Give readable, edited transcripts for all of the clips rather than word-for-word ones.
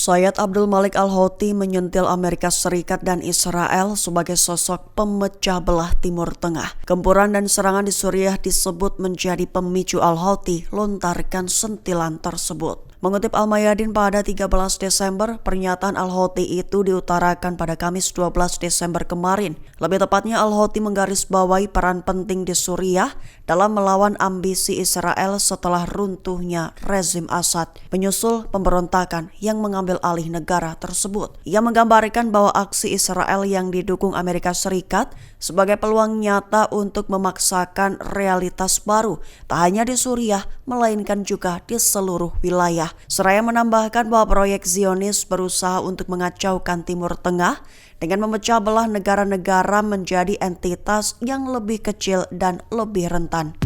Sayyid Abdul Malik Al-Houthi menyentil Amerika Serikat dan Israel sebagai sosok pemecah belah Timur Tengah. Gempuran dan serangan di Suriah disebut menjadi pemicu Al-Houthi lontarkan sentilan tersebut. Mengutip Al-Mayadin pada 13 Desember, pernyataan Al-Houthi itu diutarakan pada Kamis 12 Desember kemarin. Lebih tepatnya, Al-Houthi menggarisbawahi peran penting di Suriah dalam melawan ambisi Israel setelah runtuhnya rezim Assad, menyusul pemberontakan yang mengambil alih negara tersebut. Ia menggambarkan bahwa aksi Israel yang didukung Amerika Serikat sebagai peluang nyata untuk memaksakan realitas baru, tak hanya di Suriah, melainkan juga di seluruh wilayah. Seraya menambahkan bahwa proyek Zionis berusaha untuk mengacaukan Timur Tengah dengan memecah belah negara-negara menjadi entitas yang lebih kecil dan lebih rentan.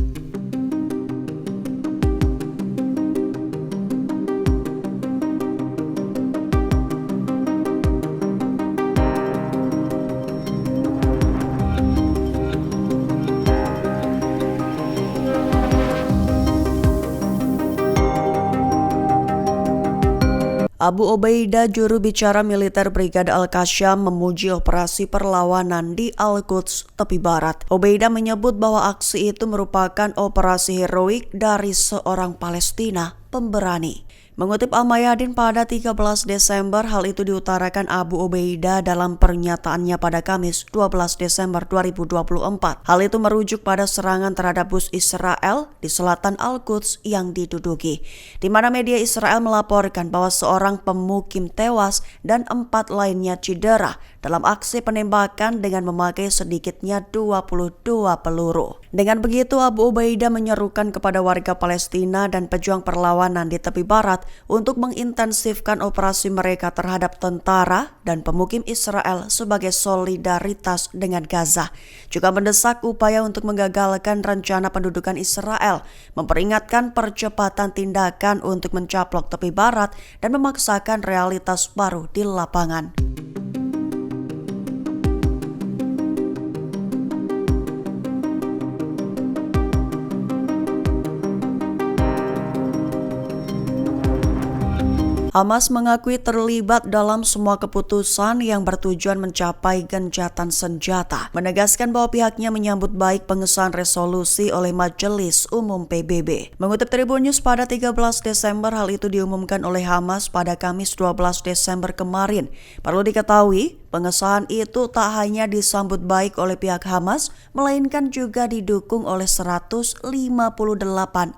Abu Ubaidah, juru bicara militer Brigade Al-Qassam, memuji operasi perlawanan di Al-Quds tepi barat. Ubaidah menyebut bahwa aksi itu merupakan operasi heroik dari seorang Palestina pemberani. Mengutip Al-Mayadin pada 13 Desember, hal itu diutarakan Abu Ubaidah dalam pernyataannya pada Kamis 12 Desember 2024. Hal itu merujuk pada serangan terhadap bus Israel di selatan Al-Quds yang diduduki, di mana media Israel melaporkan bahwa seorang pemukim tewas dan 4 lainnya cedera dalam aksi penembakan dengan memakai sedikitnya 22 peluru. Dengan begitu, Abu Ubaidah menyerukan kepada warga Palestina dan pejuang perlawanan di tepi barat untuk mengintensifkan operasi mereka terhadap tentara dan pemukim Israel sebagai solidaritas dengan Gaza. Juga mendesak upaya untuk menggagalkan rencana pendudukan Israel, memperingatkan percepatan tindakan untuk mencaplok tepi barat dan memaksakan realitas baru di lapangan. Hamas mengakui terlibat dalam semua keputusan yang bertujuan mencapai gencatan senjata, menegaskan bahwa pihaknya menyambut baik pengesahan resolusi oleh Majelis Umum PBB. Mengutip Tribun News pada 13 Desember, hal itu diumumkan oleh Hamas pada Kamis 12 Desember kemarin. Perlu diketahui, pengesahan itu tak hanya disambut baik oleh pihak Hamas, melainkan juga didukung oleh 158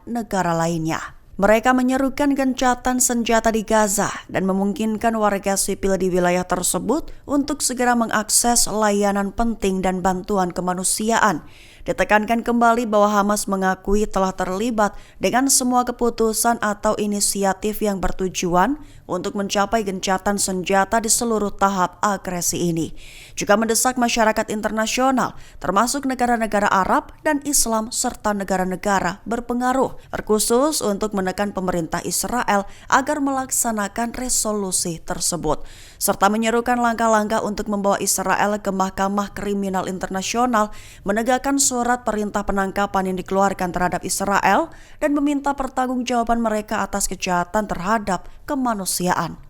negara lainnya. Mereka menyerukan gencatan senjata di Gaza dan memungkinkan warga sipil di wilayah tersebut untuk segera mengakses layanan penting dan bantuan kemanusiaan. Ditekankan kembali bahwa Hamas mengakui telah terlibat dengan semua keputusan atau inisiatif yang bertujuan untuk mencapai gencatan senjata di seluruh tahap agresi ini. Juga mendesak masyarakat internasional, termasuk negara-negara Arab dan Islam serta negara-negara berpengaruh, terkhusus untuk menekan pemerintah Israel agar melaksanakan resolusi tersebut, serta menyerukan langkah-langkah untuk membawa Israel ke Mahkamah Kriminal Internasional, menegakkan surat perintah penangkapan yang dikeluarkan terhadap Israel dan meminta pertanggungjawaban mereka atas kejahatan terhadap kemanusiaan.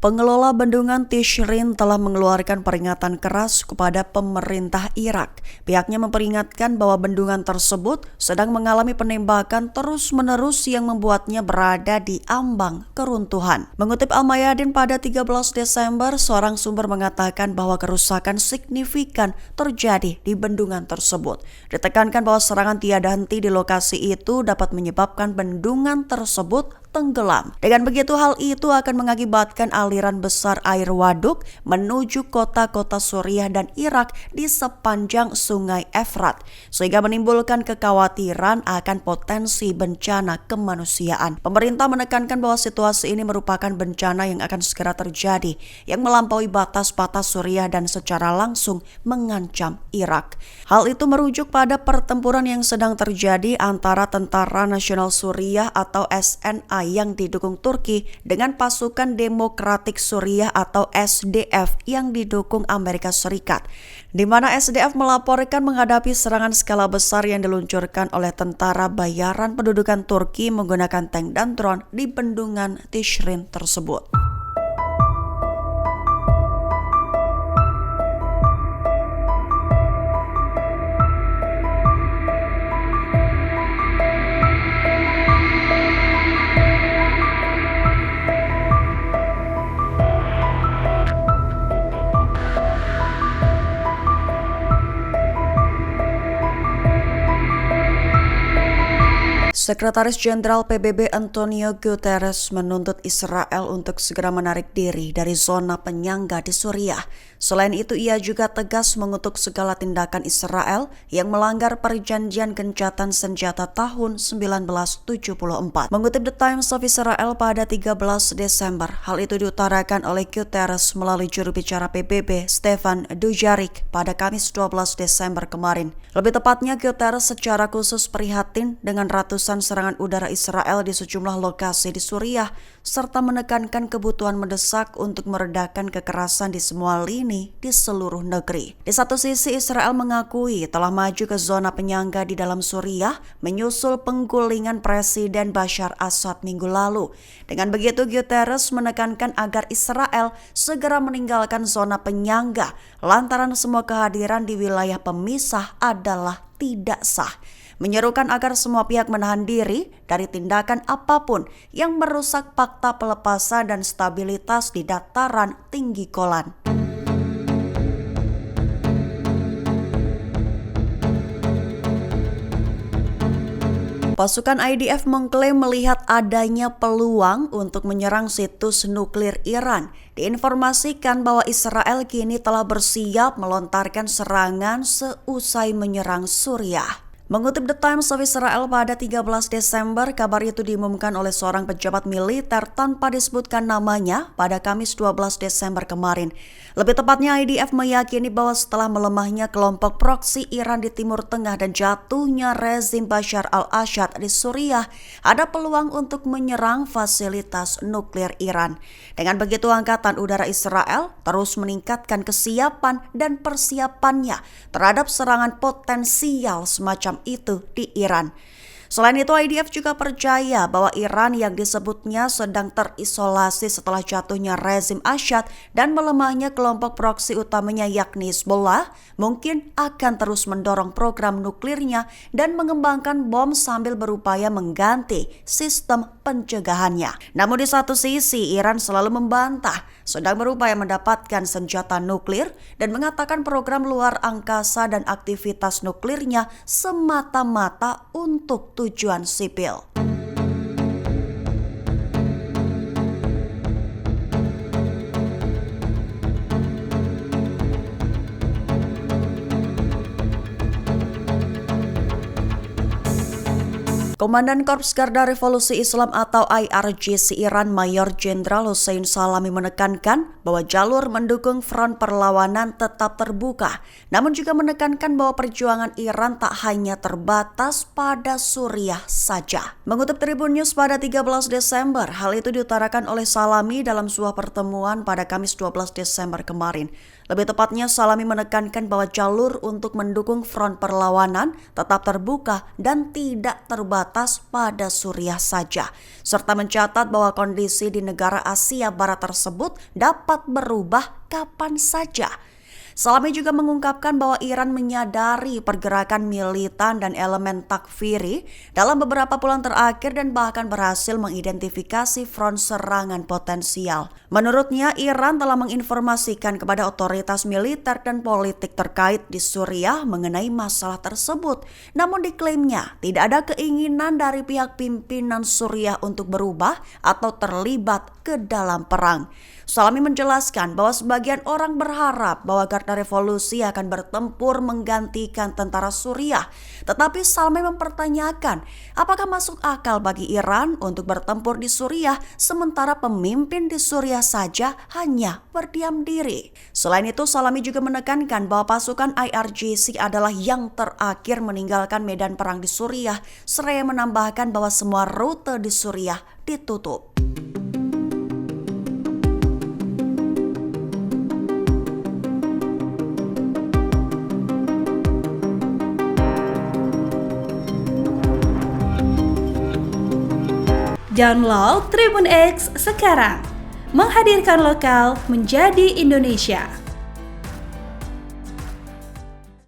Pengelola bendungan Tishrin telah mengeluarkan peringatan keras kepada pemerintah Irak. Pihaknya memperingatkan bahwa bendungan tersebut sedang mengalami penembakan terus-menerus yang membuatnya berada di ambang keruntuhan. Mengutip Al-Mayadin pada 13 Desember, seorang sumber mengatakan bahwa kerusakan signifikan terjadi di bendungan tersebut. Ditekankan bahwa serangan tiada henti di lokasi itu dapat menyebabkan bendungan tersebut tenggelam. Dengan begitu, hal itu akan mengakibatkan aliran besar air waduk menuju kota-kota Suriah dan Irak di sepanjang Sungai Efrat, sehingga menimbulkan kekhawatiran akan potensi bencana kemanusiaan. Pemerintah menekankan bahwa situasi ini merupakan bencana yang akan segera terjadi, yang melampaui batas-batas Suriah dan secara langsung mengancam Irak. Hal itu merujuk pada pertempuran yang sedang terjadi antara Tentara Nasional Suriah atau SNA Utara yang didukung Turki dengan pasukan Demokratik Suriah atau SDF yang didukung Amerika Serikat, di mana SDF melaporkan menghadapi serangan skala besar yang diluncurkan oleh tentara bayaran pendudukan Turki menggunakan tank dan drone di bendungan Tishrin tersebut. Sekretaris Jenderal PBB Antonio Guterres menuntut Israel untuk segera menarik diri dari zona penyangga di Suriah. Selain itu, ia juga tegas mengutuk segala tindakan Israel yang melanggar perjanjian gencatan senjata tahun 1974. Mengutip The Times of Israel pada 13 Desember, hal itu diutarakan oleh Guterres melalui juru bicara PBB Stefan Dujarric pada Kamis 12 Desember kemarin. Lebih tepatnya, Guterres secara khusus prihatin dengan ratusan serangan udara Israel di sejumlah lokasi di Suriah, serta menekankan kebutuhan mendesak untuk meredakan kekerasan di semua lini di seluruh negeri. Di satu sisi, Israel mengakui telah maju ke zona penyangga di dalam Suriah menyusul penggulingan Presiden Bashar Assad minggu lalu. Dengan begitu, Guterres menekankan agar Israel segera meninggalkan zona penyangga lantaran semua kehadiran di wilayah pemisah adalah tidak sah, menyerukan agar semua pihak menahan diri dari tindakan apapun yang merusak fakta pelepasan dan stabilitas di dataran tinggi Golan. Pasukan IDF mengklaim melihat adanya peluang untuk menyerang situs nuklir Iran. Diinformasikan bahwa Israel kini telah bersiap melontarkan serangan seusai menyerang Suriah. Mengutip The Times of Israel pada 13 Desember, kabar itu diumumkan oleh seorang pejabat militer tanpa disebutkan namanya pada Kamis 12 Desember kemarin. Lebih tepatnya, IDF meyakini bahwa setelah melemahnya kelompok proksi Iran di Timur Tengah dan jatuhnya rezim Bashar al-Assad di Suriah, ada peluang untuk menyerang fasilitas nuklir Iran. Dengan begitu, Angkatan Udara Israel terus meningkatkan kesiapan dan persiapannya terhadap serangan potensial semacam itu di Iran. Selain itu, IDF juga percaya bahwa Iran yang disebutnya sedang terisolasi setelah jatuhnya rezim Assad dan melemahnya kelompok proksi utamanya yakni Hezbollah mungkin akan terus mendorong program nuklirnya dan mengembangkan bom sambil berupaya mengganti sistem pencegahannya. Namun di satu sisi, Iran selalu membantah sedang berupaya mendapatkan senjata nuklir dan mengatakan program luar angkasa dan aktivitas nuklirnya semata-mata untuk tujuan sipil. Komandan Korps Garda Revolusi Islam atau IRGC Iran Mayor Jenderal Hossein Salami menekankan bahwa jalur mendukung front perlawanan tetap terbuka, namun juga menekankan bahwa perjuangan Iran tak hanya terbatas pada Suriah saja. Mengutip Tribun News pada 13 Desember, hal itu diutarakan oleh Salami dalam sebuah pertemuan pada Kamis 12 Desember kemarin. Lebih tepatnya, Salami menekankan bahwa jalur untuk mendukung front perlawanan tetap terbuka dan tidak terbatas pada Suriah saja, serta mencatat bahwa kondisi di negara Asia Barat tersebut dapat berubah kapan saja. Salami juga mengungkapkan bahwa Iran menyadari pergerakan militan dan elemen takfiri dalam beberapa bulan terakhir dan bahkan berhasil mengidentifikasi front serangan potensial. Menurutnya, Iran telah menginformasikan kepada otoritas militer dan politik terkait di Suriah mengenai masalah tersebut. Namun diklaimnya tidak ada keinginan dari pihak pimpinan Suriah untuk berubah atau terlibat ke dalam perang. Salami menjelaskan bahwa sebagian orang berharap bahwa Garda Revolusi akan bertempur menggantikan tentara Suriah. Tetapi Salmeh mempertanyakan, apakah masuk akal bagi Iran untuk bertempur di Suriah sementara pemimpin di Suriah saja hanya berdiam diri. Selain itu, Salami juga menekankan bahwa pasukan IRGC adalah yang terakhir meninggalkan medan perang di Suriah, seraya menambahkan bahwa semua rute di Suriah ditutup. Download Tribun X sekarang, menghadirkan lokal menjadi Indonesia.